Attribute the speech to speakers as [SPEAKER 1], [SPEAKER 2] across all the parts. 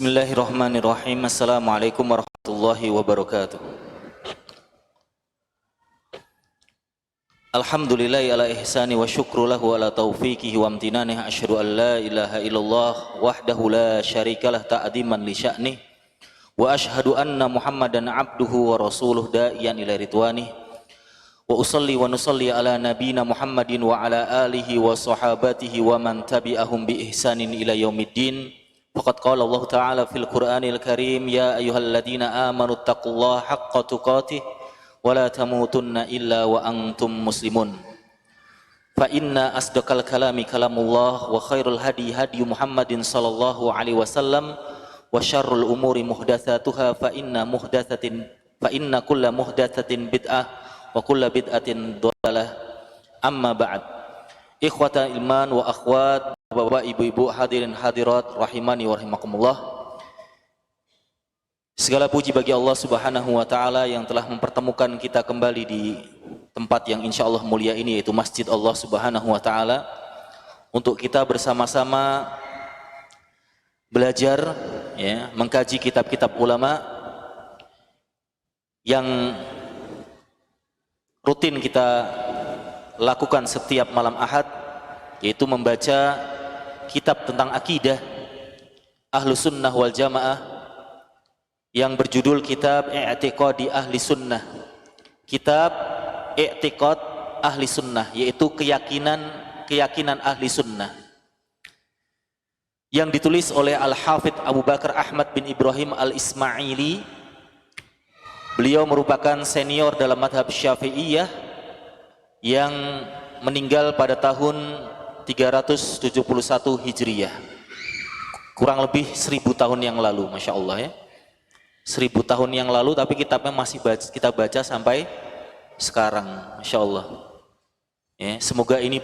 [SPEAKER 1] Bismillahirrahmanirrahim. Assalamualaikum warahmatullahi wabarakatuh. Alhamdulillahi ala ihsani wa syukru lahu ala taufiqihi wa amtinanih. Asyhadu an la ilaha illallah wahdahu la syarikalah ta'diman li sya'nih. Wa asyhadu anna Muhammadan abduhu wa rasuluh da'iyan ila ridwanih. Wa usalli wa nusalli ala nabina Muhammadin wa ala alihi wa sahabatihi wa man tabi'ahum bi ihsanin ila yaumiddin. Faqad qala Allah Ta'ala fil Qur'anil Karim, ya ayyuhalladzina amanu taqullaha haqqa tuqatih wa la tamutunna illa wa antum muslimun. Fa inna asdaqal kalami kalamullah wa khairul hadi hadi Muhammadin sallallahu alaihi wasallam wa syarrul umuri muhdatsatuha fa inna kulla muhdatsatin bid'ah wa kulla bid'atin dhalalah. Amma ba'd. Ikhwata iman wa akhwat, bapak ibu-ibu hadirin hadirat rahimani wa rahimakumullah. Segala puji bagi Allah Subhanahu wa taala yang telah mempertemukan kita kembali di tempat yang insyaallah mulia ini, yaitu Masjid Allah Subhanahu wa taala, untuk kita bersama-sama belajar ya, mengkaji kitab-kitab ulama yang rutin kita lakukan setiap malam Ahad, yaitu membaca kitab tentang akidah Ahlus Sunnah wal Jamaah yang berjudul kitab I'tiqadi Ahli Sunnah. Kitab I'tiqad Ahli Sunnah, yaitu keyakinan Ahli Sunnah, yang ditulis oleh Al-Hafidh Abu Bakar Ahmad bin Ibrahim Al-Ismaili. Beliau merupakan senior dalam madhab Syafi'iyah yang meninggal pada tahun 371 Hijriyah, kurang lebih 1000 tahun yang lalu. Masya Allah ya, 1000 tahun yang lalu, tapi kitabnya masih kita baca sampai sekarang. Masya Allah ya, semoga ini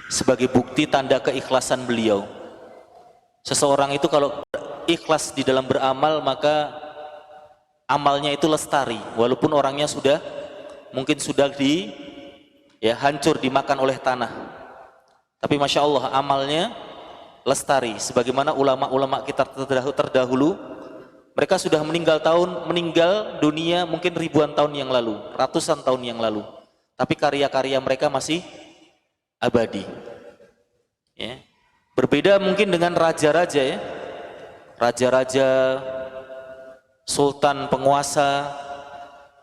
[SPEAKER 1] sebagai bukti tanda keikhlasan beliau. Seseorang itu kalau ikhlas di dalam beramal, maka amalnya itu lestari, walaupun orangnya mungkin sudah hancur dimakan oleh tanah, tapi Masya Allah amalnya lestari. Sebagaimana ulama-ulama kita terdahulu, mereka sudah meninggal dunia mungkin ribuan tahun yang lalu, ratusan tahun yang lalu, tapi karya-karya mereka masih abadi ya. Berbeda mungkin dengan raja-raja ya, raja-raja, sultan, penguasa.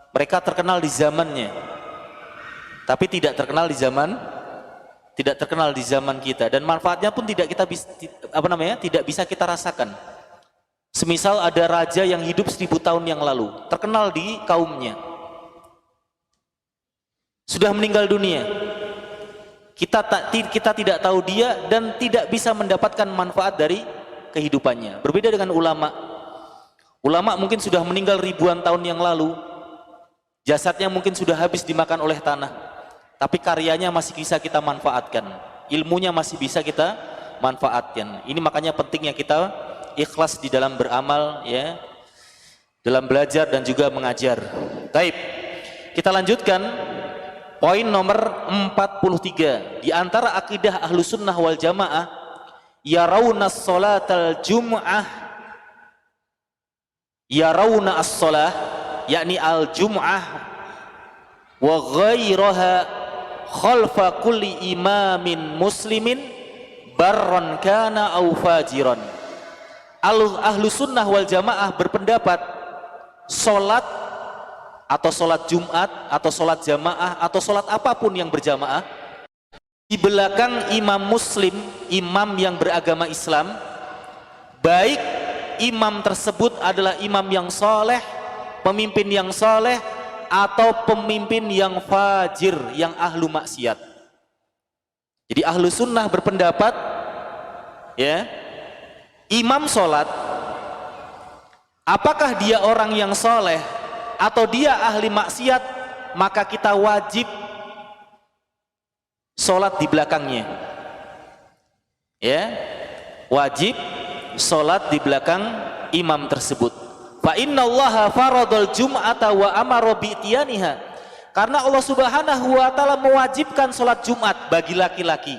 [SPEAKER 1] Mereka terkenal di zamannya, tapi tidak terkenal di zaman kita, dan manfaatnya pun tidak bisa kita rasakan. Semisal ada raja yang hidup 1000 tahun yang lalu, terkenal di kaumnya, sudah meninggal dunia, kita tidak tahu dia dan tidak bisa mendapatkan manfaat dari kehidupannya. Berbeda dengan ulama mungkin sudah meninggal ribuan tahun yang lalu, jasadnya mungkin sudah habis dimakan oleh tanah, tapi karyanya masih bisa kita manfaatkan, ilmunya masih bisa kita manfaatkan. Ini makanya pentingnya kita ikhlas di dalam beramal ya, dalam belajar dan juga mengajar. Taib, kita lanjutkan poin nomor 43. Di antara akidah Ahlus Sunnah wal Jamaah, yarawna sholatal jum'ah, yarawna as-sholah, yakni al-jum'ah wa ghairaha khalfa kulli imamin muslimin barran kana au fajiran. Ahlus Sunnah wal Jamaah berpendapat solat atau solat Jumat atau solat jamaah atau solat apapun yang berjamaah di belakang imam muslim, imam yang beragama Islam, baik imam tersebut adalah imam yang soleh, pemimpin yang soleh, atau pemimpin yang fajir, yang ahlu maksiat. Jadi ahlu sunnah berpendapat ya, imam sholat, apakah dia orang yang soleh atau dia ahli maksiat, maka kita wajib sholat di belakangnya ya, wajib sholat di belakang imam tersebut. Fa innallaha faradul jum'ata wa amara bi'tiyaniha, karena Allah Subhanahu wa taala mewajibkan salat Jumat bagi laki-laki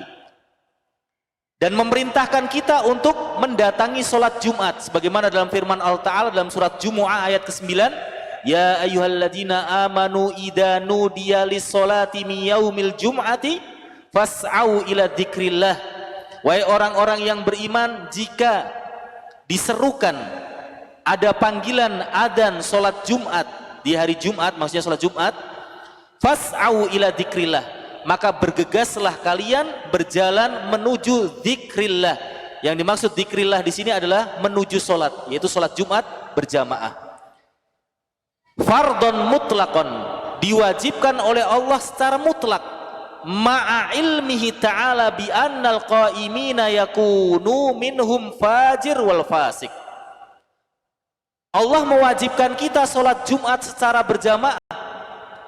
[SPEAKER 1] dan memerintahkan kita untuk mendatangi sholat Jumat sebagaimana dalam firman Allah Ta'ala dalam surat Jumu'ah ayat ke-9, ya ayyuhalladzina amanu idza nudiya lis-sholati min yaumil jum'ati fas'au ila dzikrillah. Wahai orang-orang yang beriman, jika diserukan ada panggilan adzan sholat Jumat di hari Jumat, maksudnya sholat Jumat, fas'au ila dzikrillah, maka bergegaslah kalian berjalan menuju dzikrillah. Yang dimaksud dzikrillah di sini adalah menuju sholat, yaitu sholat Jumat berjamaah. Fardhon mutlaqon, diwajibkan oleh Allah secara mutlak, ma'a ilmihi ta'ala bi annal qaimina yakunu minhum fajir wal fasik. Allah mewajibkan kita sholat Jumat secara berjamaah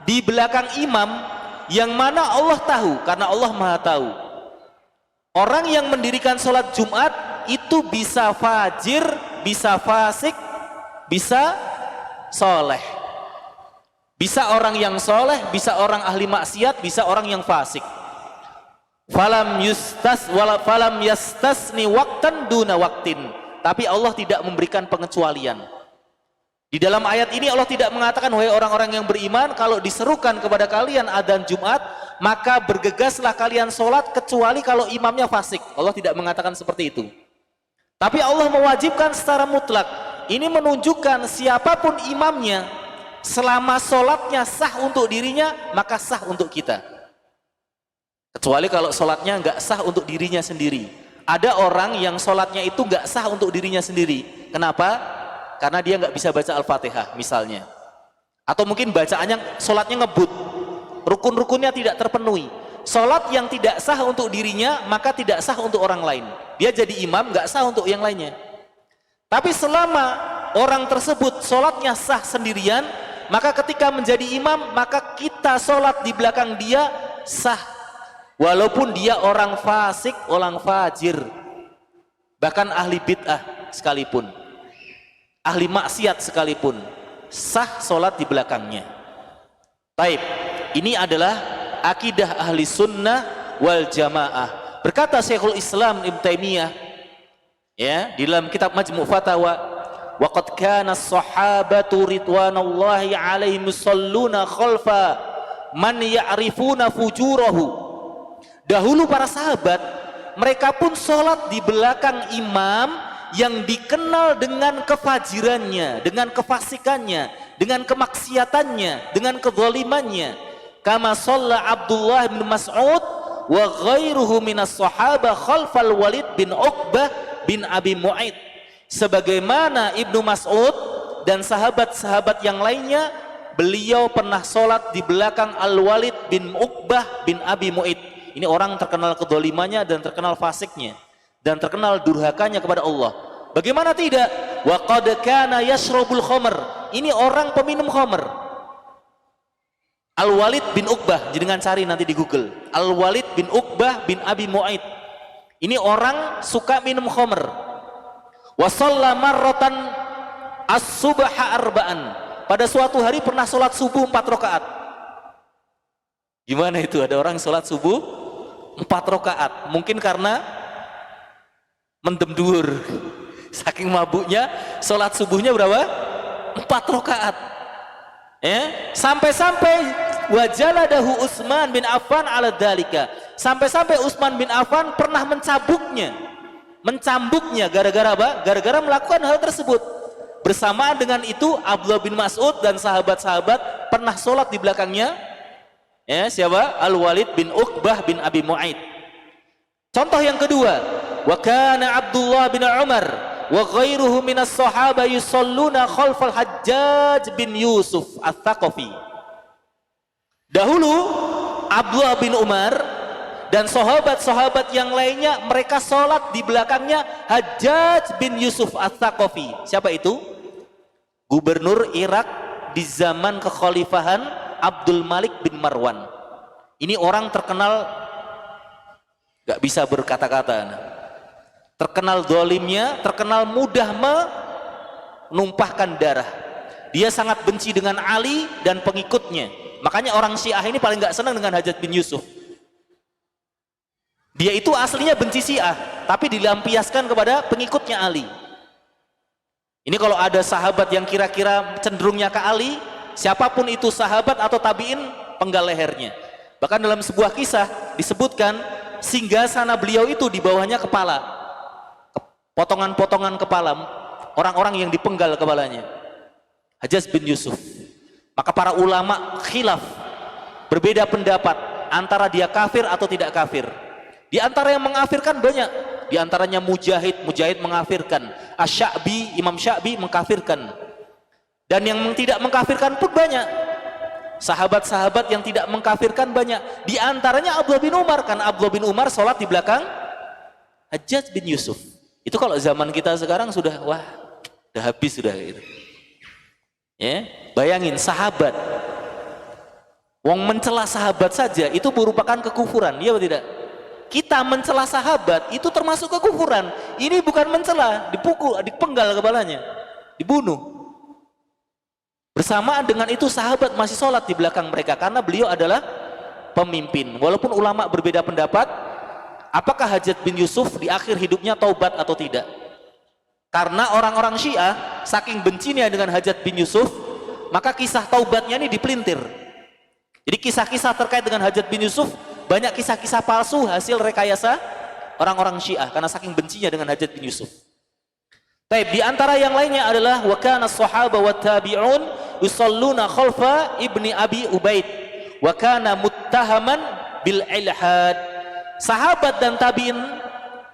[SPEAKER 1] di belakang imam, yang mana Allah tahu, karena Allah maha tahu, orang yang mendirikan sholat Jumat itu bisa fajir, bisa fasik, bisa soleh, bisa orang yang soleh, bisa orang ahli maksiat, bisa orang yang fasik. Falam yastasni waktan duna waktin, tapi Allah tidak memberikan pengecualian. Di dalam ayat ini Allah tidak mengatakan, wahai orang-orang yang beriman, kalau diserukan kepada kalian adzan Jumat, maka bergegaslah kalian sholat, kecuali kalau imamnya fasik. Allah tidak mengatakan seperti itu. Tapi Allah mewajibkan secara mutlak. Ini menunjukkan siapapun imamnya, selama sholatnya sah untuk dirinya, maka sah untuk kita. Kecuali kalau sholatnya nggak sah untuk dirinya sendiri. Ada orang yang sholatnya itu nggak sah untuk dirinya sendiri. Kenapa? Karena dia nggak bisa baca Al-Fatihah misalnya, atau mungkin bacaannya sholatnya ngebut, rukun-rukunnya tidak terpenuhi. Sholat yang tidak sah untuk dirinya maka tidak sah untuk orang lain. Dia jadi imam nggak sah untuk yang lainnya. Tapi selama orang tersebut sholatnya sah sendirian, maka ketika menjadi imam maka kita sholat di belakang dia sah, walaupun dia orang fasik, orang fajir, bahkan ahli bid'ah sekalipun, ahli maksiat sekalipun, sah sholat di belakangnya. Taib, ini adalah akidah ahli sunnah wal jamaah. Berkata Syekhul Islam Ibnu Taimiyah, ya, di dalam kitab Majmu' Fatawa, wa qad kana as-sahabatu ridwanullahi alaihim yusalluna khalfa man ya'rifuna fujurahu. Dahulu para sahabat, mereka pun sholat di belakang imam yang dikenal dengan kefajirannya, dengan kefasikannya, dengan kemaksiatannya, dengan kezalimannya. Kama shalla Abdullah bin Mas'ud wa ghairuhu minas sahaba khalfal Walid bin Uqbah bin Abi Mu'aid. Sebagaimana Ibnu Mas'ud dan sahabat-sahabat yang lainnya, beliau pernah sholat di belakang Al-Walid bin Uqbah bin Abi Mu'aid. Ini orang terkenal kezalimannya dan terkenal fasiknya dan terkenal durhakanya kepada Allah. Bagaimana tidak? Wa qad kana yashrabul khamr. Ini orang peminum khamr. Al-Walid bin Uqbah, jangan cari nanti di Google. Al-Walid bin Uqbah bin Abi Mu'aid. Ini orang suka minum khamr. Wa shalla marratan as-subha arba'an. Pada suatu hari pernah sholat subuh 4 rakaat. Gimana itu? Ada orang sholat subuh 4 rakaat. Mungkin karena mendem duhur, saking mabuknya sholat subuhnya berapa? 4 rakaat. Sampai-sampai wajaladahu Utsman bin Affan ala dzalika. Sampai-sampai Utsman bin Affan pernah mencambuknya gara-gara apa? Gara-gara melakukan hal tersebut. Bersamaan dengan itu Abdullah bin Mas'ud dan sahabat-sahabat pernah sholat di belakangnya. Siapa? Al-Walid bin Uqbah bin Abi Mu'aid. Contoh yang kedua, wa kana Abdullah bin Umar wa ghairuhu minas sahaba yusalluna khalfal Hajjaj bin Yusuf Ats-Tsaqafi. Dahulu Abdullah bin Umar dan sahabat-sahabat yang lainnya, mereka sholat di belakangnya Hajjaj bin Yusuf Ats-Tsaqafi. Siapa itu? Gubernur Irak di zaman kekhalifahan Abdul Malik bin Marwan. Ini orang terkenal gak bisa berkata-kata, terkenal dolimnya, terkenal mudah menumpahkan darah. Dia sangat benci dengan Ali dan pengikutnya. Makanya orang Syiah ini paling gak senang dengan Hajjaj bin Yusuf. Dia itu aslinya benci Syiah. tapi dilampiaskan kepada pengikutnya Ali. Ini kalau ada sahabat yang kira-kira cenderungnya ke Ali, siapapun itu sahabat atau tabi'in, penggal lehernya. Bahkan dalam sebuah kisah disebutkan singgasana beliau itu di bawahnya kepala, potongan-potongan kepala orang-orang yang dipenggal kepalanya. Hajjaj bin Yusuf. Maka para ulama khilaf, berbeda pendapat antara dia kafir atau tidak kafir. Di antara yang mengkafirkan banyak, di antaranya Mujahid mengkafirkan, Asy-Sya'bi, Imam Sya'bi mengkafirkan. Dan yang tidak mengkafirkan pun banyak. Sahabat-sahabat yang tidak mengkafirkan banyak. Di antaranya Abdullah bin Umar, karena Abdullah bin Umar sholat di belakang Hajjaj bin Yusuf. Itu kalau zaman kita sekarang sudah, wah, udah habis sudah gitu. Ya, bayangin sahabat, wong mencela sahabat saja itu merupakan kekufuran, iya atau tidak? Kita mencela sahabat itu termasuk kekufuran. Ini bukan mencela, dipukul, dipenggal kepalanya, dibunuh. Bersamaan dengan itu sahabat masih sholat di belakang mereka karena beliau adalah pemimpin. Walaupun ulama berbeda pendapat, apakah Hajjaj bin Yusuf di akhir hidupnya taubat atau tidak? Karena orang-orang Syiah saking bencinya dengan Hajjaj bin Yusuf, maka kisah taubatnya ini dipelintir. Jadi kisah-kisah terkait dengan Hajjaj bin Yusuf banyak kisah-kisah palsu hasil rekayasa orang-orang Syiah karena saking bencinya dengan Hajjaj bin Yusuf. Baik, di antara yang lainnya adalah wa kana as-sahaba wa tabi'un yusalluna khalfa ibni Abi Ubaid wa kana muttahaman bil ilhad. Sahabat dan tabi'in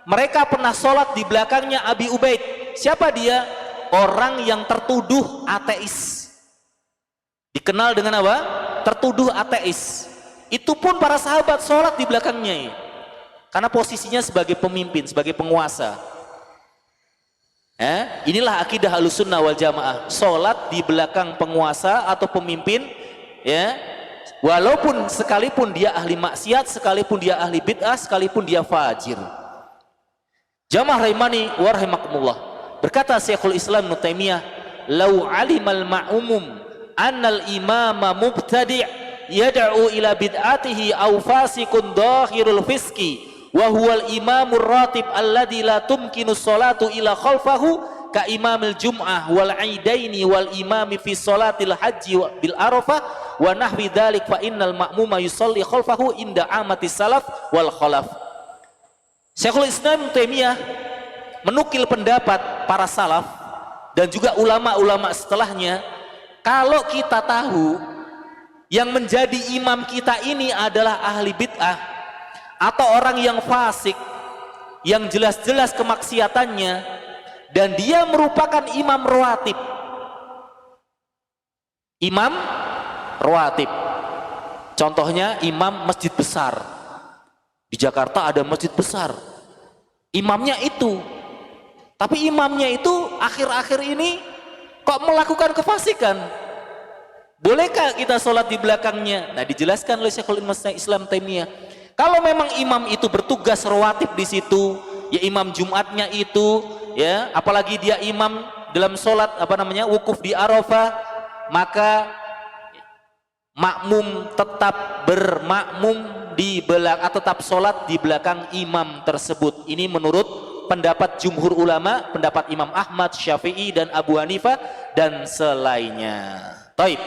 [SPEAKER 1] mereka pernah sholat di belakangnya Abi Ubaid. Siapa dia? Orang yang tertuduh ateis. Dikenal dengan apa? Tertuduh ateis. Itu pun para sahabat sholat di belakangnya, karena posisinya sebagai pemimpin, sebagai penguasa. Inilah akidah Ahlussunnah wal Jamaah, sholat di belakang penguasa atau pemimpin, ya, walaupun sekalipun dia ahli maksiat, sekalipun dia ahli bid'ah, sekalipun dia fajir. Jamaah rahimani wa rahimakumullah. Berkata Syekhul Islam Ibnu Taimiyah, "Lau alimal ma'umum annal imama mubtadi' yad'u ila bid'atihi aw fasikun dhahirul fiski wa huwal imamur ratib alladzi la tumkinu sholatu ila khalfahu ka imamil jum'ah wal aidaini wal imami fi sholatil haji bil arafah wa nahwi dzalik fa innal ma'muma yusalli khalfahu inda amatis salaf wal khalaf." Syekhul Islam Taimiyah menukil pendapat para salaf dan juga ulama-ulama setelahnya. Kalau kita tahu yang menjadi imam kita ini adalah ahli bid'ah atau orang yang fasik, yang jelas-jelas kemaksiatannya, dan dia merupakan imam rawatib. Imam rawatib. Contohnya imam masjid besar. Di Jakarta ada masjid besar. Imamnya itu. Tapi imamnya itu akhir-akhir ini kok melakukan kefasikan. Bolehkah kita sholat di belakangnya? Nah, dijelaskan oleh Syekhul Islam Taimiyah. Kalau memang imam itu bertugas rawatib di situ, ya imam Jumatnya itu, ya, apalagi dia imam dalam sholat wukuf di Arafah, maka makmum tetap bermakmum di belakang, atau tetap sholat di belakang imam tersebut. Ini menurut pendapat jumhur ulama, pendapat Imam Ahmad, Syafi'i dan Abu Hanifah dan selainnya. Taib.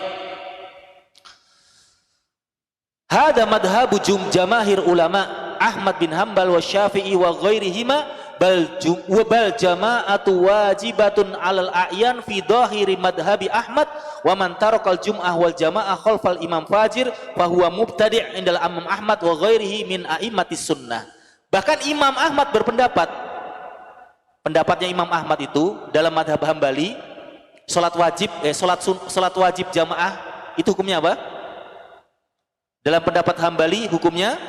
[SPEAKER 1] Hada madhabu jamahir ulama Ahmad bin Hanbal wa Syafi'i wa ghairihima bal jama'atu wajibatun 'alal a'yan fi dhahiri madhabi Ahmad wa man tarakal jum'ah wal jama'ah khalfal imam fajir fa huwa mubtadi' indal Imam Ahmad wa ghairihi min a'immatis sunnah. Bahkan Imam Ahmad berpendapat, pendapatnya Imam Ahmad itu dalam madhab Hambali, salat wajib jamaah itu hukumnya apa? Dalam pendapat Hambali hukumnya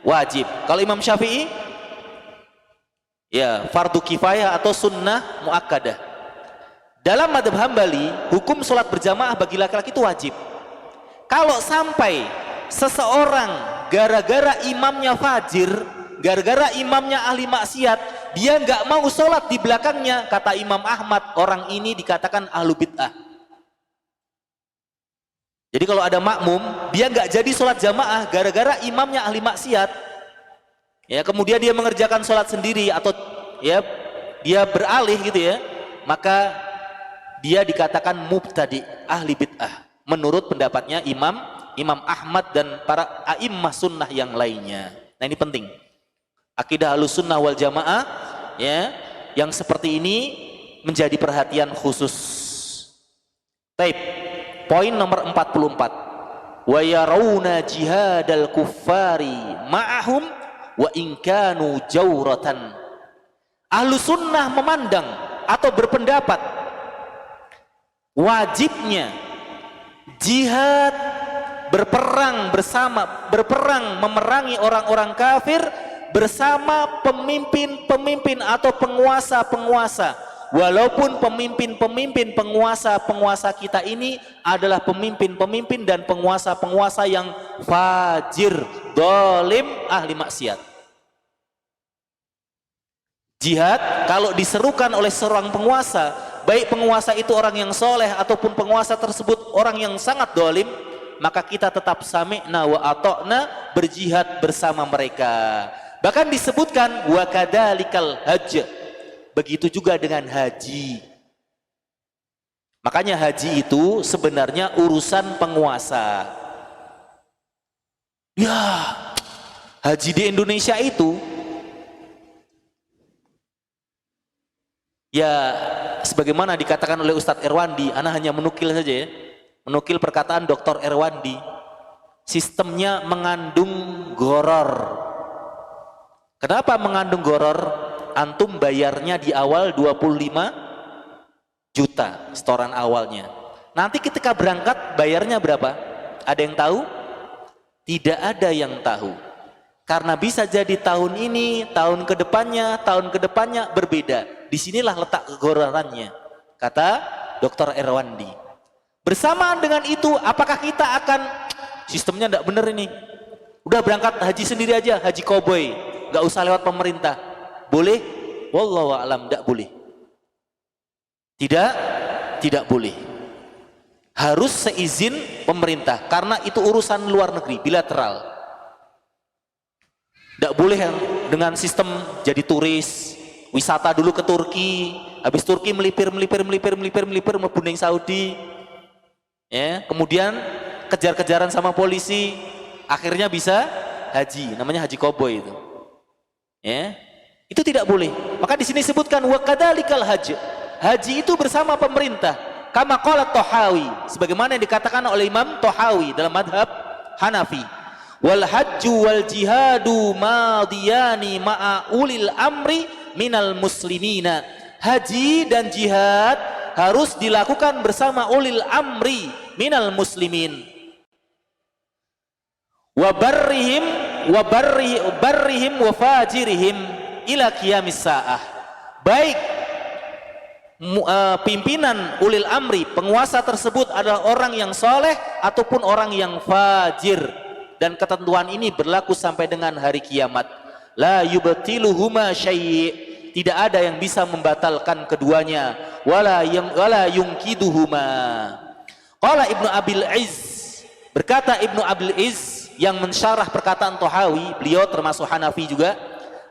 [SPEAKER 1] wajib. Kalau Imam Syafi'i, ya fardu kifayah atau sunnah muakkadah. Dalam madhab Hambali, hukum sholat berjamaah bagi laki-laki itu wajib. Kalau sampai seseorang gara-gara imamnya fajir, gara-gara imamnya ahli maksiat, dia nggak mau sholat di belakangnya, kata Imam Ahmad, orang ini dikatakan ahlu bid'ah. Jadi kalau ada makmum, dia nggak jadi sholat jamaah gara-gara imamnya ahli maksiat, Ya, kemudian dia mengerjakan sholat sendiri atau ya dia beralih gitu ya, maka dia dikatakan mubtadi, ahli bid'ah menurut pendapatnya Imam Ahmad dan para a'immah sunnah yang lainnya. Nah, ini penting. Akidah Ahlussunnah wal Jamaah ya, yang seperti ini menjadi perhatian khusus. Baik. Poin nomor 44. Wa yarawna jihadal kuffari ma'ahum wa in kanu jawratan. Ahlussunnah memandang atau berpendapat wajibnya jihad, berperang bersama, berperang memerangi orang-orang kafir bersama pemimpin-pemimpin atau penguasa-penguasa, walaupun pemimpin-pemimpin, penguasa-penguasa kita ini adalah pemimpin-pemimpin dan penguasa-penguasa yang fajir, zalim, ahli maksiat. Jihad kalau diserukan oleh seorang penguasa, baik penguasa itu orang yang soleh ataupun penguasa tersebut orang yang sangat zalim, maka kita tetap sami'na wa ata'na, berjihad bersama mereka. Bahkan disebutkan wa kadzalikal hajj, begitu juga dengan haji. Makanya haji itu sebenarnya urusan penguasa. Ya, haji di Indonesia itu ya sebagaimana dikatakan oleh Ustadz Erwandi, ana hanya menukil saja ya, menukil perkataan Dr. Erwandi, sistemnya mengandung goror. Kenapa mengandung goror? Antum bayarnya di awal 25 juta setoran awalnya. Nanti ketika berangkat bayarnya berapa? Ada yang tahu? Tidak ada yang tahu. Karena bisa jadi tahun ini, tahun kedepannya berbeda. Disinilah letak kegororannya, kata Dr. Erwandi. Bersamaan dengan itu, apakah kita akan sistemnya tidak benar ini? Udah berangkat haji sendiri aja, haji koboi, nggak usah lewat pemerintah. Boleh? Wallahu a'lam, tidak boleh. Tidak boleh. Harus seizin pemerintah karena itu urusan luar negeri, bilateral. Tidak boleh dengan sistem jadi turis, wisata dulu ke Turki, habis Turki melipir membuning Saudi. Ya, kemudian kejar-kejaran sama polisi, akhirnya bisa haji, namanya haji koboi itu. Ya, itu tidak boleh. Maka di sini disebutkan wa kadzalikal hajj. Haji itu bersama pemerintah. Kama qala Tahawi, sebagaimana yang dikatakan oleh Imam Tahawi dalam madhab Hanafi. Wal hajju wal jihadu madiyani ma'a ulil amri minal muslimina. Haji dan jihad harus dilakukan bersama ulil amri minal muslimin. Wa barrihim wa fajirihim ila qiyamis saah. Baik pimpinan ulil amri, penguasa tersebut adalah orang yang soleh ataupun orang yang fajir, dan ketentuan ini berlaku sampai dengan hari kiamat. La yubtiluhuma syai', tidak ada yang bisa membatalkan keduanya. Wala yungkiduhuma. Qala Ibnu Abil Izz, berkata Ibnu Abil Izz yang mensyarah perkataan Tahawi, beliau termasuk Hanafi juga,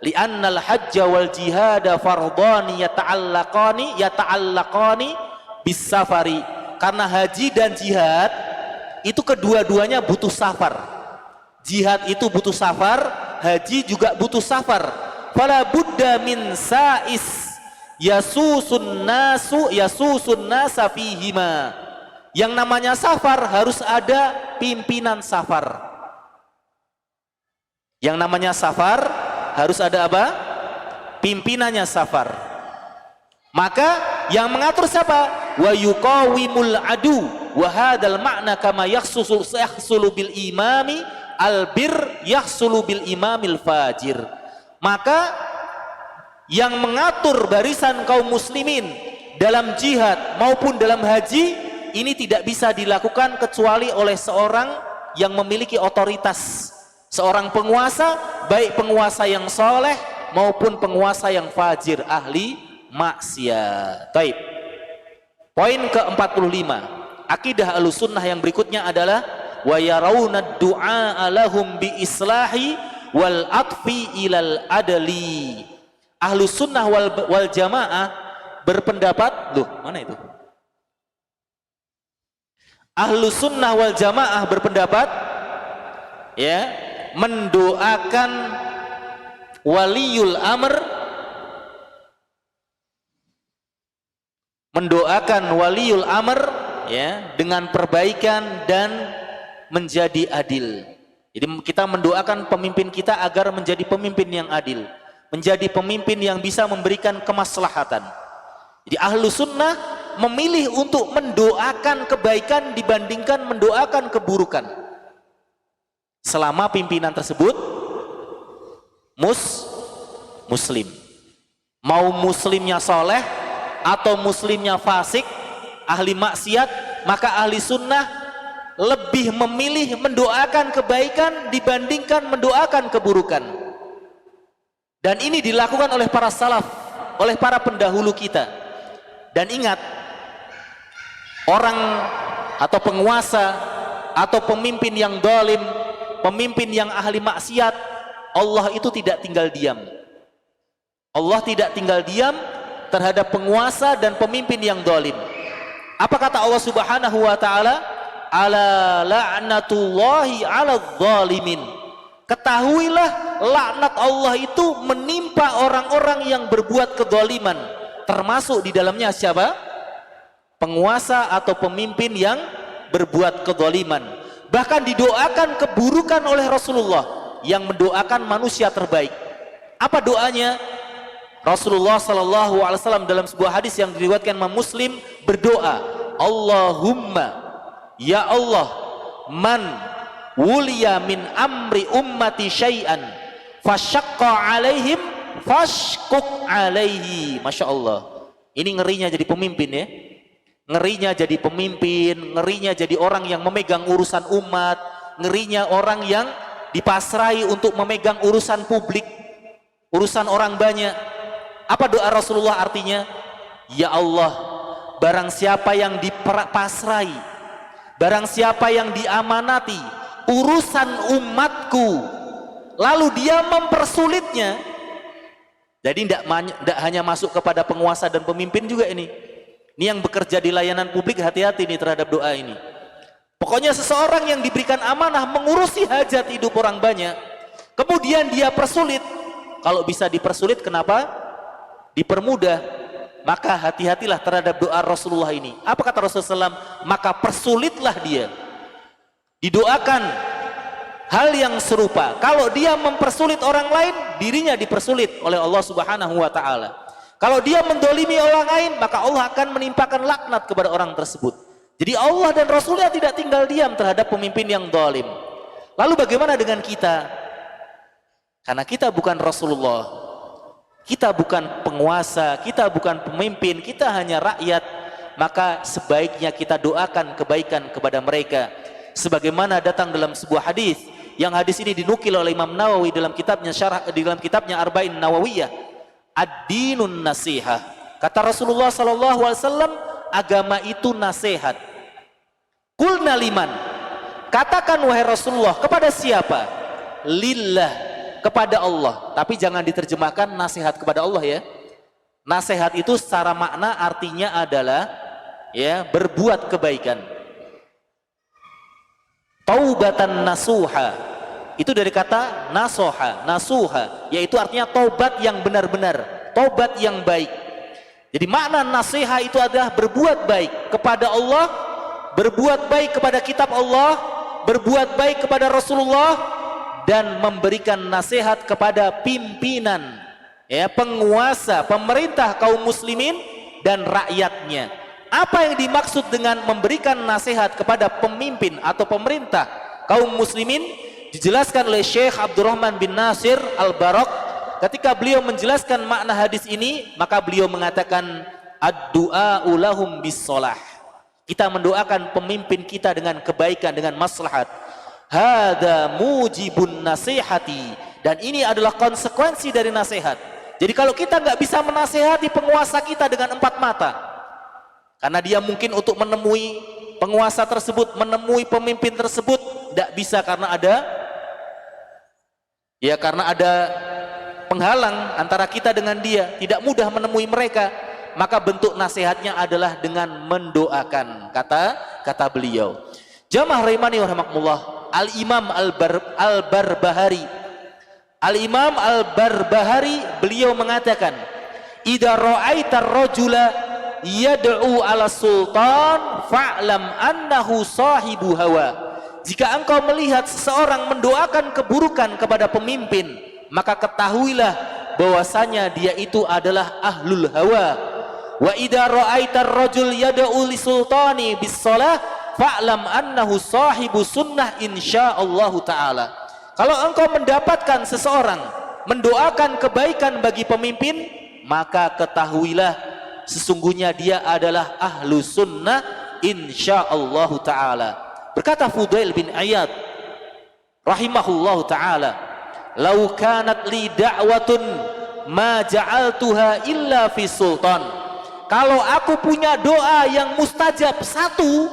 [SPEAKER 1] li'annal hajja wal jihada fardhani yata'allaqani bis safari, karena haji dan jihad itu kedua-duanya butuh safar. Jihad itu butuh safar, haji juga butuh safar. Fala budda min sa'is yasusun nasa fihima. Yang namanya safar harus ada pimpinan safar. Yang namanya safar harus ada apa? Pimpinannya safar. Maka yang mengatur siapa? Wa yuqawimul adu wa hadzal ma'na kama yahsulu bil imami albir yahsulu bil imamil fajir. Maka yang mengatur barisan kaum muslimin dalam jihad maupun dalam haji ini tidak bisa dilakukan kecuali oleh seorang yang memiliki otoritas, seorang penguasa, baik penguasa yang soleh maupun penguasa yang fajir, ahli maksiat. Baik. Poin ke-45, akidah Ahlussunnah yang berikutnya adalah wa yarawna du'a lahum bi islahi wal atfi ilal adli. Ahlus sunnah wal jamaah berpendapat, loh mana itu? Ahlus sunnah wal jamaah berpendapat, ya, mendoakan waliul amr, ya, dengan perbaikan dan menjadi adil. Jadi kita mendoakan pemimpin kita agar menjadi pemimpin yang adil, menjadi pemimpin yang bisa memberikan kemaslahatan. Jadi ahlu sunnah memilih untuk mendoakan kebaikan dibandingkan mendoakan keburukan, selama pimpinan tersebut muslim. Mau muslimnya soleh atau muslimnya fasik, ahli maksiat, maka ahli sunnah lebih memilih mendoakan kebaikan dibandingkan mendoakan keburukan. Dan ini dilakukan oleh para salaf, oleh para pendahulu kita. Dan ingat, orang atau penguasa atau pemimpin yang zalim, pemimpin yang ahli maksiat, Allah itu tidak tinggal diam. Allah tidak tinggal diam terhadap penguasa dan pemimpin yang zalim. Apa kata Allah Subhanahu wa taala? Ala la'natullahi 'alal zalimin. Ketahuilah laknat Allah itu menimpa orang-orang yang berbuat kezaliman, termasuk di dalamnya siapa? Penguasa atau pemimpin yang berbuat kezaliman. Bahkan didoakan keburukan oleh Rasulullah yang mendoakan manusia terbaik. Apa doanya? Rasulullah sallallahu alaihi wasallam dalam sebuah hadis yang diriwayatkan Imam Muslim berdoa, Allahumma, ya Allah, man wuliya min amri ummati syai'an fasyaqqa alaihim fashkuk alaihi. Masya Allah, ini ngerinya jadi pemimpin ya, ngerinya jadi pemimpin, ngerinya jadi orang yang memegang urusan umat, ngerinya orang yang dipasrai untuk memegang urusan publik, urusan orang banyak. Apa doa Rasulullah artinya? Ya Allah, barang siapa yang dipasrai, barang siapa yang diamanati urusan umatku, lalu dia mempersulitnya. Jadi tidak hanya masuk kepada penguasa dan pemimpin juga ini. Ini yang bekerja di layanan publik, hati-hati nih terhadap doa ini. Pokoknya seseorang yang diberikan amanah mengurusi hajat hidup orang banyak, kemudian dia persulit. Kalau bisa dipersulit, kenapa dipermudah? Maka hati-hatilah terhadap doa Rasulullah ini. Apa kata Rasulullah SAW? Maka persulitlah dia. Didoakan hal yang serupa. Kalau dia mempersulit orang lain, dirinya dipersulit oleh Allah Subhanahu wa taala. Kalau dia mendolimi orang lain, maka Allah akan menimpakan laknat kepada orang tersebut. Jadi Allah dan Rasulnya tidak tinggal diam terhadap pemimpin yang zalim. Lalu bagaimana dengan kita? Karena kita bukan Rasulullah, kita bukan penguasa, kita bukan pemimpin, kita hanya rakyat, maka sebaiknya kita doakan kebaikan kepada mereka. Sebagaimana datang dalam sebuah hadis, yang hadis ini dinukil oleh Imam Nawawi dalam kitabnya Arba'in Nawawiyah, ad-dinun nasihah. Kata Rasulullah sallallahu alaihi wasallam, agama itu nasihat. Qulna liman? Katakan wahai Rasulullah, kepada siapa? Lillah, kepada Allah. Tapi jangan diterjemahkan nasihat kepada Allah ya. Nasihat itu secara makna artinya adalah ya, berbuat kebaikan. Taubatan nasuha, itu dari kata nasoha, nasuha, yaitu artinya taubat yang benar-benar, taubat yang baik. Jadi makna nasihat itu adalah berbuat baik kepada Allah, berbuat baik kepada kitab Allah, berbuat baik kepada Rasulullah, dan memberikan nasihat kepada pimpinan, ya, penguasa, pemerintah kaum muslimin dan rakyatnya. Apa yang dimaksud dengan memberikan nasihat kepada pemimpin atau pemerintah kaum muslimin dijelaskan oleh Syekh Abdurrahman bin Nasir Al-Barak. Ketika beliau menjelaskan makna hadis ini, maka beliau mengatakan ad-du'a'u lahum bis-shalah. Kita mendoakan pemimpin kita dengan kebaikan, dengan maslahat. Hada mujibun nasihati, dan ini adalah konsekuensi dari nasihat. Jadi kalau kita nggak bisa menasihati penguasa kita dengan empat mata, karena dia mungkin untuk menemui penguasa tersebut, menemui pemimpin tersebut, tidak bisa karena ada Ya karena ada penghalang antara kita dengan dia, tidak mudah menemui mereka, maka bentuk nasihatnya adalah dengan mendoakan. Kata beliau. Jamaah rahimani wa rahimakumullah, Al-Imam Al-Barbahari, Al-Imam Al-Barbahari beliau mengatakan, idza ra'aita ar-rajula yad'u 'ala sultan fa'lam annahu sahibu hawa. Jika engkau melihat seseorang mendoakan keburukan kepada pemimpin, maka ketahuilah bahwasanya dia itu adalah ahlul hawa. Wa idza ra'aita ar-rajul yad'u li sultani bis-shalah fa'lam annahu sahibu sunnah insyaallah taala. Kalau engkau mendapatkan seseorang mendoakan kebaikan bagi pemimpin, maka ketahuilah sesungguhnya dia adalah ahlu sunnah insyaallah taala. Berkata Fudail bin Iyad rahimahullahu taala, "Lau kanat li da'watun ma ja'altuha illa fi sultan." Kalau aku punya doa yang mustajab satu,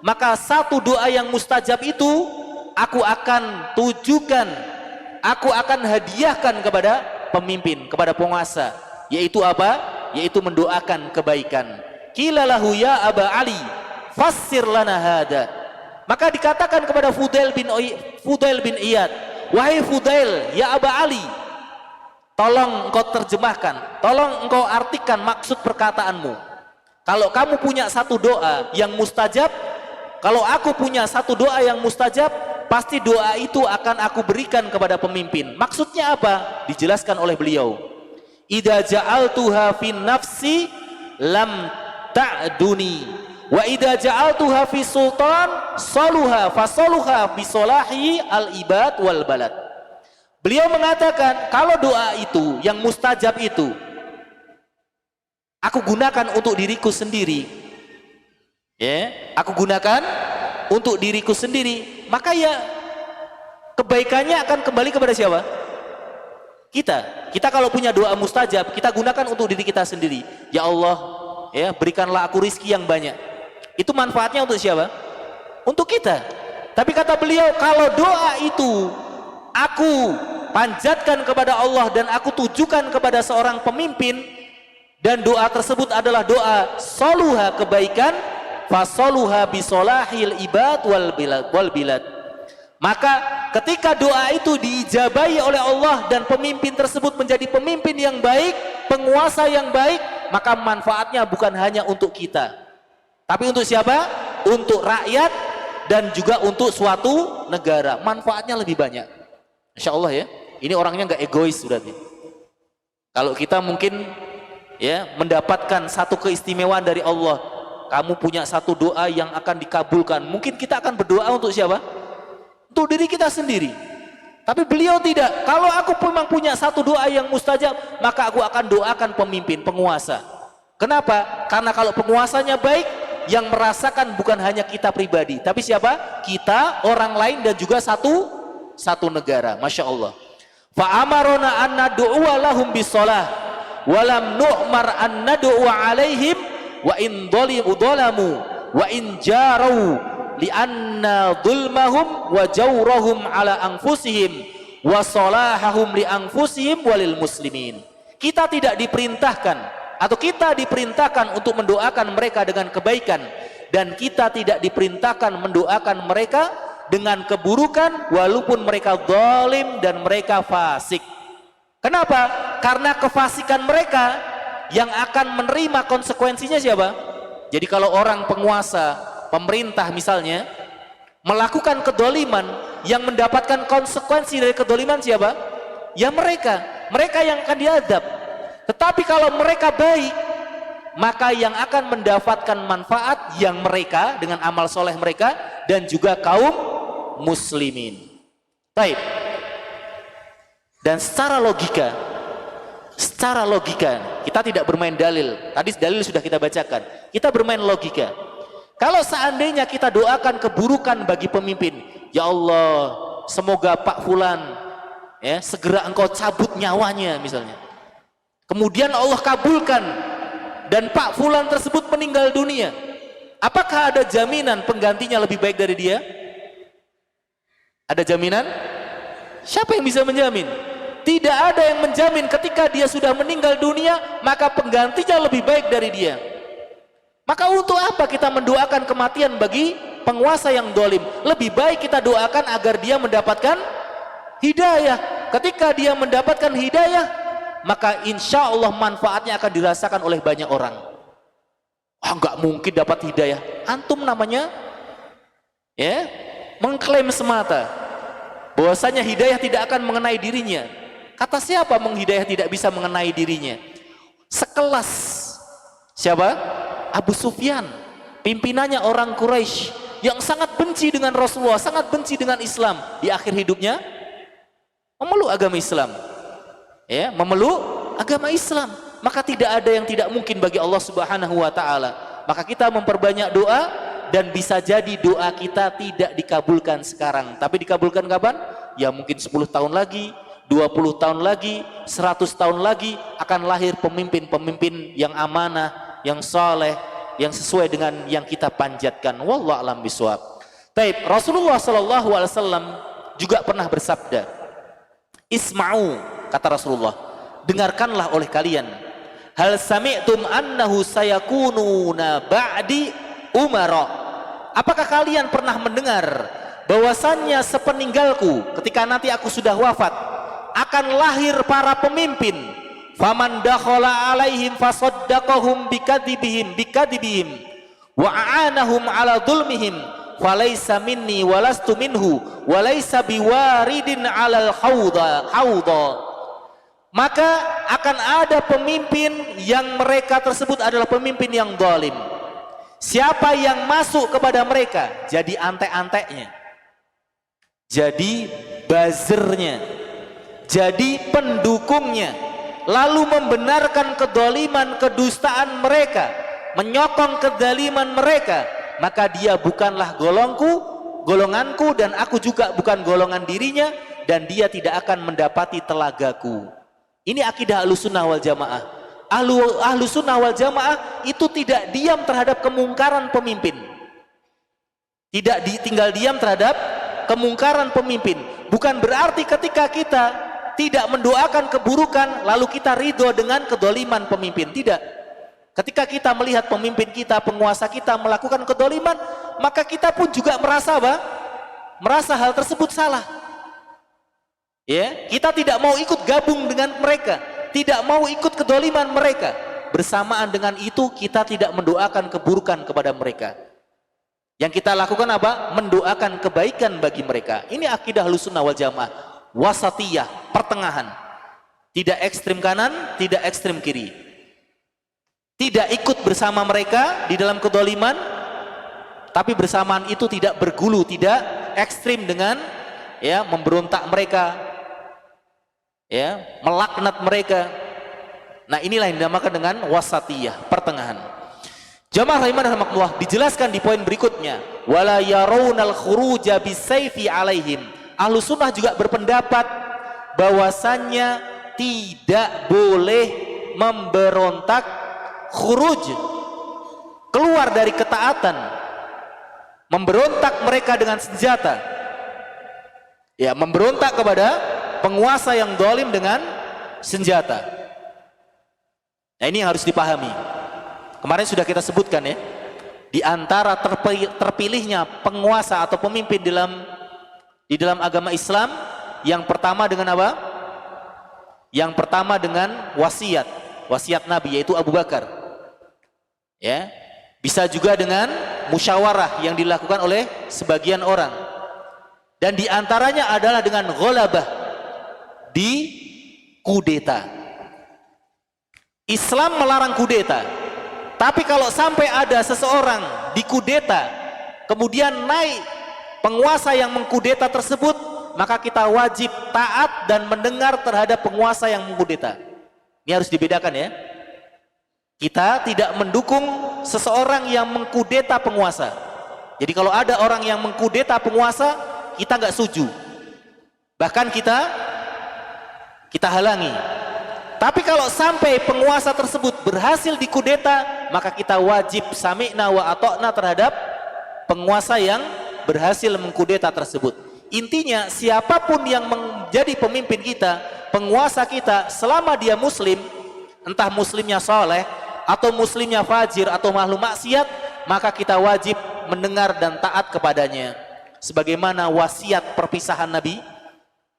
[SPEAKER 1] maka satu doa yang mustajab itu aku akan tujukan, aku akan hadiahkan kepada pemimpin, kepada penguasa, yaitu apa? Yaitu mendoakan kebaikan. Qila lahu ya Aba Ali fassir lana hada. Maka dikatakan kepada Fudail bin Iyad, wahai Fudail, ya Aba Ali, tolong engkau terjemahkan, tolong engkau artikan maksud perkataanmu. Kalau kamu punya satu doa yang mustajab, kalau aku punya satu doa yang mustajab, pasti doa itu akan aku berikan kepada pemimpin. Maksudnya apa? Dijelaskan oleh beliau, idza ja'altuha fin nafsi lam ta'duni wa idza ja'altuha fi sultan saluha fasaluha bisolahi al-ibad wal balad. Beliau mengatakan, kalau doa itu yang mustajab itu aku gunakan untuk diriku sendiri, ya, aku gunakan untuk diriku sendiri, maka ya kebaikannya akan kembali kepada siapa? Kita kalau punya doa mustajab, kita gunakan untuk diri kita sendiri. Ya Allah, ya, berikanlah aku rizki yang banyak. Itu manfaatnya untuk siapa? Untuk kita. Tapi kata beliau, kalau doa itu aku panjatkan kepada Allah dan aku tujukan kepada seorang pemimpin, dan doa tersebut adalah doa soluha kebaikan, fasoluha bisolahil ibad wal bilad, maka ketika doa itu diijabahi oleh Allah dan pemimpin tersebut menjadi pemimpin yang baik, penguasa yang baik, maka manfaatnya bukan hanya untuk kita, tapi untuk siapa? Untuk rakyat dan juga untuk suatu negara. Manfaatnya lebih banyak. Insya Allah ya. Ini orangnya nggak egois berarti. Kalau kita mungkin ya mendapatkan satu keistimewaan dari Allah, kamu punya satu doa yang akan dikabulkan, mungkin kita akan berdoa untuk siapa? Untuk diri kita sendiri. Tapi beliau tidak. Kalau aku memang punya satu doa yang mustajab, maka aku akan doakan pemimpin, penguasa. Kenapa? Karena kalau penguasanya baik, yang merasakan bukan hanya kita pribadi, tapi siapa? Kita, orang lain, dan juga satu negara. Masya Allah. Fa'amarona an nad'uwa lahum bisolah walam nu'mar an nad'uwa alaihim wa in dhalamu wa in jarau li'anna dhulmahum wa jawrahum ala anfusihim wa salahahum li anfusihim walil muslimin. Kita tidak diperintahkan atau kita diperintahkan untuk mendoakan mereka dengan kebaikan, dan kita tidak diperintahkan mendoakan mereka dengan keburukan walaupun mereka zalim dan mereka fasik. Kenapa? Karena kefasikan mereka yang akan menerima konsekuensinya siapa? Jadi kalau orang penguasa, pemerintah misalnya melakukan kedoliman, yang mendapatkan konsekuensi dari kedoliman siapa? Ya mereka yang akan diadab. Tetapi kalau mereka baik, maka yang akan mendapatkan manfaat yang mereka dengan amal soleh mereka dan juga kaum muslimin. Baik. Dan secara logika kita tidak bermain dalil. Tadi dalil sudah kita bacakan. Kita bermain logika. Kalau seandainya kita doakan keburukan bagi pemimpin, ya Allah, semoga Pak Fulan ya segera engkau cabut nyawanya misalnya. Kemudian Allah kabulkan dan Pak Fulan tersebut meninggal dunia. Apakah ada jaminan penggantinya lebih baik dari dia? Ada jaminan? Siapa yang bisa menjamin? Tidak ada yang menjamin ketika dia sudah meninggal dunia, maka penggantinya lebih baik dari dia. Maka untuk apa kita mendoakan kematian bagi penguasa yang dolim? Lebih baik kita doakan agar dia mendapatkan hidayah. Ketika dia mendapatkan hidayah, maka insya Allah manfaatnya akan dirasakan oleh banyak orang. Nggak mungkin dapat hidayah. Antum namanya ya mengklaim semata bahwasanya hidayah tidak akan mengenai dirinya. Kata siapa menghidayah tidak bisa mengenai dirinya? Sekelas siapa? Abu Sufyan, pimpinannya orang Quraisy yang sangat benci dengan Rasulullah, sangat benci dengan Islam. Di akhir hidupnya memeluk agama Islam. Ya, memeluk agama Islam. Maka tidak ada yang tidak mungkin bagi Allah Subhanahu wa taala. Maka kita memperbanyak doa, dan bisa jadi doa kita tidak dikabulkan sekarang, tapi dikabulkan kapan? Ya mungkin 10 tahun lagi, 20 tahun lagi, 100 tahun lagi akan lahir pemimpin-pemimpin yang amanah, yang saleh, yang sesuai dengan yang kita panjatkan. Wallahu a'lam bishawab. Taib, Rasulullah sallallahu alaihi wasallam juga pernah bersabda, "Isma'u," kata Rasulullah, "dengarkanlah oleh kalian. Hal sami'tum annahu sayakununa ba'di umara." Apakah kalian pernah mendengar bahwasannya sepeninggalku, ketika nanti aku sudah wafat, akan lahir para pemimpin? Faman dakhala alaihim fasaddaqahum bikadibihim wa a'anahum ala dhulmihim falaysa minni walastu minhu walaysa biwaridin alal hawda. Maka akan ada pemimpin yang mereka tersebut adalah pemimpin yang zalim. Siapa yang masuk kepada mereka jadi antek-anteknya, jadi buzzernya, jadi pendukungnya, lalu membenarkan kedoliman, kedustaan mereka, menyokong kedaliman mereka, maka dia bukanlah golonganku, dan aku juga bukan golongan dirinya, dan dia tidak akan mendapati telagaku. Ini akidah Ahlussunnah wal Jamaah. Ahlu sunnah wal jamaah itu tidak diam terhadap kemungkaran pemimpin, tidak tinggal diam terhadap kemungkaran pemimpin. Bukan berarti ketika kita tidak mendoakan keburukan lalu kita ridho dengan kedoliman pemimpin, tidak. Ketika kita melihat pemimpin kita, penguasa kita melakukan kedoliman, maka kita pun juga merasa apa? Merasa hal tersebut salah. Ya, kita tidak mau ikut gabung dengan mereka, tidak mau ikut kedoliman mereka. Bersamaan dengan itu kita tidak mendoakan keburukan kepada mereka. Yang kita lakukan apa? Mendoakan kebaikan bagi mereka. Ini akidah Ahlussunnah wal Jamaah, wasatiyah, pertengahan. Tidak ekstrim kanan, tidak ekstrim kiri. Tidak ikut bersama mereka di dalam kedoliman, tapi bersamaan itu tidak bergulu, tidak ekstrim dengan ya memberontak mereka, ya melaknat mereka. Nah, inilah yang dinamakan dengan wasatiyah, pertengahan. Jamaah rahimah dan rahmatullah, dijelaskan di poin berikutnya, wala yarawunal khuruja bisayfi alaihim. Ahlussunnah juga berpendapat bahwasannya tidak boleh memberontak, khuruj, keluar dari ketaatan, memberontak mereka dengan senjata, ya memberontak kepada penguasa yang zalim dengan senjata. Nah, ini yang harus dipahami. Kemarin sudah kita sebutkan ya, di antara terpilihnya penguasa atau pemimpin di dalam agama Islam, yang pertama dengan apa? Yang pertama dengan wasiat Nabi, yaitu Abu Bakar. Ya, bisa juga dengan musyawarah yang dilakukan oleh sebagian orang. Dan di antaranya adalah dengan ghalabah, di kudeta. Islam melarang kudeta, tapi kalau sampai ada seseorang di kudeta, kemudian naik penguasa yang mengkudeta tersebut, maka kita wajib taat dan mendengar terhadap penguasa yang mengkudeta. Ini harus dibedakan ya. Kita tidak mendukung seseorang yang mengkudeta penguasa. Jadi kalau ada orang yang mengkudeta penguasa, kita nggak setuju. Bahkan kita halangi. Tapi kalau sampai penguasa tersebut berhasil dikudeta, maka kita wajib sami'na wa ata'na terhadap penguasa yang berhasil mengkudeta tersebut. Intinya siapapun yang menjadi pemimpin kita, penguasa kita, selama dia muslim, entah muslimnya soleh atau muslimnya fajir atau makhluk maksiat, maka kita wajib mendengar dan taat kepadanya. Sebagaimana wasiat perpisahan Nabi,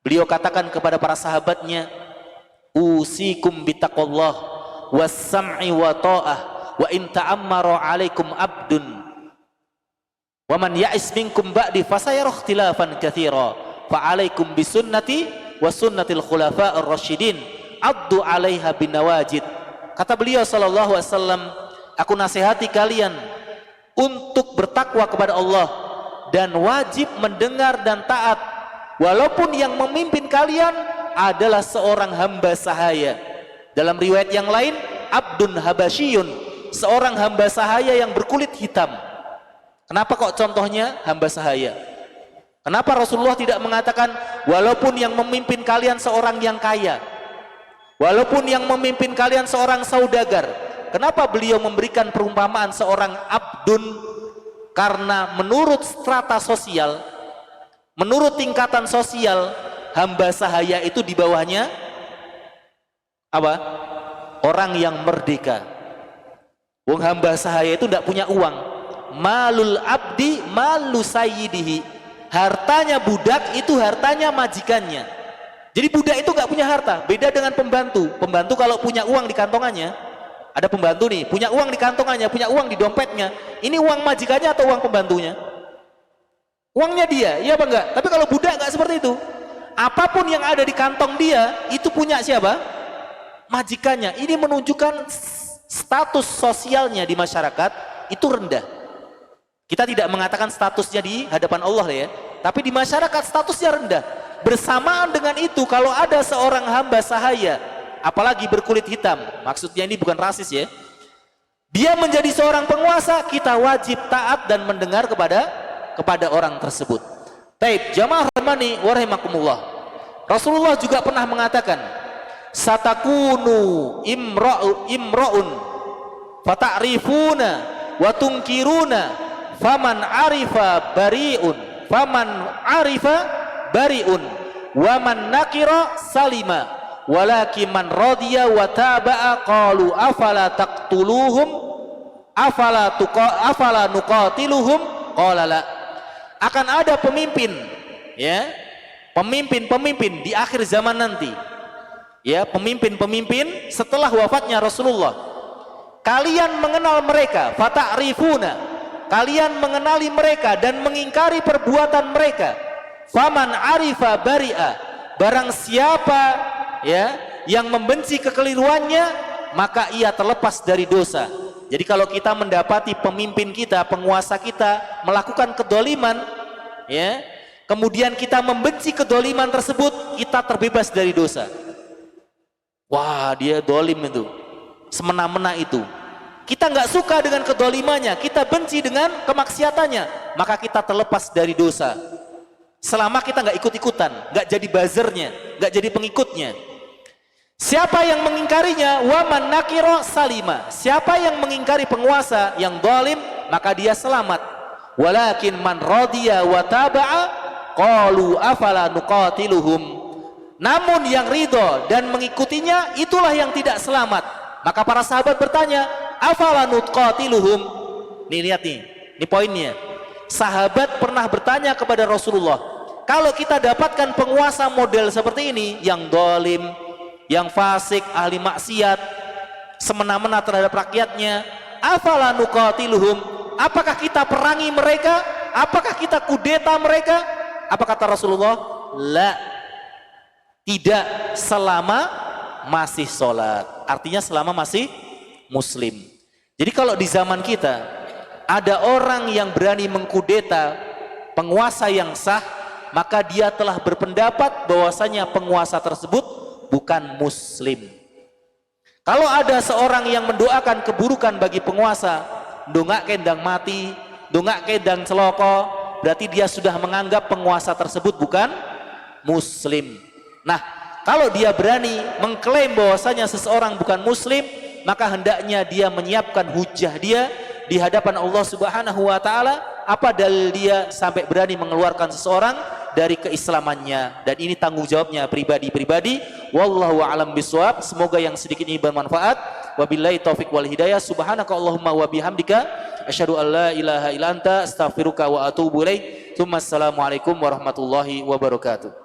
[SPEAKER 1] beliau katakan kepada para sahabatnya, usikum bitaqullah was-sam'i wa ta'ah wa in ta'ammara 'alaikum 'abdun wa man ya'is minkum ba'di fasayara ikhtilafan katsira fa 'alaikum bisunnati wa sunnatil khulafa'ir rasyidin addu 'alaiha binawajid. Kata beliau sallallahu alaihi wasallam, aku nasihati kalian untuk bertakwa kepada Allah dan wajib mendengar dan taat walaupun yang memimpin kalian adalah seorang hamba sahaya. Dalam riwayat yang lain, abdun habasyiyun, seorang hamba sahaya yang berkulit hitam. Kenapa kok contohnya hamba sahaya? Kenapa Rasulullah tidak mengatakan walaupun yang memimpin kalian seorang yang kaya, walaupun yang memimpin kalian seorang saudagar? Kenapa beliau memberikan perumpamaan seorang abdun? Karena menurut strata sosial, menurut tingkatan sosial, hamba sahaya itu di bawahnya apa? Orang yang merdeka. Wong hamba sahaya itu tidak punya uang. Malul abdi malu sayyidihi. Hartanya budak itu hartanya majikannya. Jadi budak itu nggak punya harta. Beda dengan pembantu. Pembantu kalau punya uang di kantongannya, ada pembantu nih, punya uang di kantongannya, punya uang di dompetnya. Ini uang majikannya atau uang pembantunya? Uangnya dia, iya apa enggak? Tapi kalau budak nggak seperti itu. Apapun yang ada di kantong dia, itu punya siapa? Majikannya. Ini menunjukkan status sosialnya di masyarakat itu rendah. Kita tidak mengatakan statusnya di hadapan Allah ya, tapi di masyarakat statusnya rendah. Bersamaan dengan itu, kalau ada seorang hamba sahaya, apalagi berkulit hitam, maksudnya ini bukan rasis ya, dia menjadi seorang penguasa, kita wajib taat dan mendengar kepada orang tersebut. Taib, jamaah rahmani wa rahimakumullah. Rasulullah juga pernah mengatakan, satakunu imra'un fata'rifuna wa tunkiruna faman arifa bari'un wa man nakira salima walakin man radiya wa taba'a qalu afala taqtuluhum afala nuqatiluhum qala la. Akan ada pemimpin ya, pemimpin di akhir zaman nanti ya, pemimpin setelah wafatnya Rasulullah. Kalian mengenal mereka, fata'rifuna, kalian mengenali mereka dan mengingkari perbuatan mereka. Faman arifa bari'a, barang siapa ya yang membenci kekeliruannya, maka ia terlepas dari dosa. Jadi kalau kita mendapati pemimpin kita, penguasa kita melakukan kedoliman ya, kemudian kita membenci kedoliman tersebut, kita terbebas dari dosa. Wah, dia dolim itu, semena-mena itu. Kita nggak suka dengan kedolimannya, kita benci dengan kemaksiatannya, maka kita terlepas dari dosa. Selama kita nggak ikut-ikutan, nggak jadi buzzernya, nggak jadi pengikutnya. Siapa yang mengingkarinya, waman nakiro salima. Siapa yang mengingkari penguasa yang dolim, maka dia selamat. Walakin man radiya wa taba'a qalu afala nuqatiluhum. Namun yang ridho dan mengikutinya, itulah yang tidak selamat. Maka para sahabat bertanya, afala nuqatiluhum. Nih lihat nih, ini poinnya. Sahabat pernah bertanya kepada Rasulullah, kalau kita dapatkan penguasa model seperti ini, yang dolim, yang fasik, ahli maksiat, semena-mena terhadap rakyatnya, afala nuqatiluhum, apakah kita perangi mereka? Apakah kita kudeta mereka? Apa kata Rasulullah? La, tidak, selama masih sholat, artinya selama masih muslim. Jadi kalau di zaman kita ada orang yang berani mengkudeta penguasa yang sah, maka dia telah berpendapat bahwasanya penguasa tersebut bukan muslim. Kalau ada seorang yang mendoakan keburukan bagi penguasa, dongak kendang mati, dongak kendang celoko, berarti dia sudah menganggap penguasa tersebut bukan muslim. Nah, kalau dia berani mengklaim bahwasanya seseorang bukan muslim, maka hendaknya dia menyiapkan hujah dia di hadapan Allah Subhanahu wa taala. Apa dalil dia sampai berani mengeluarkan seseorang dari keislamannya, dan ini tanggung jawabnya pribadi-pribadi. Wallahu a'lam bishawab. Semoga yang sedikit ini bermanfaat. Wabillahi taufik wal hidayah. Subhanaka Allahumma wa bihamdika asyhadu an la ilaha illa anta astaghfiruka wa atubu ilaik. Assalamualaikum warahmatullahi wabarakatuh.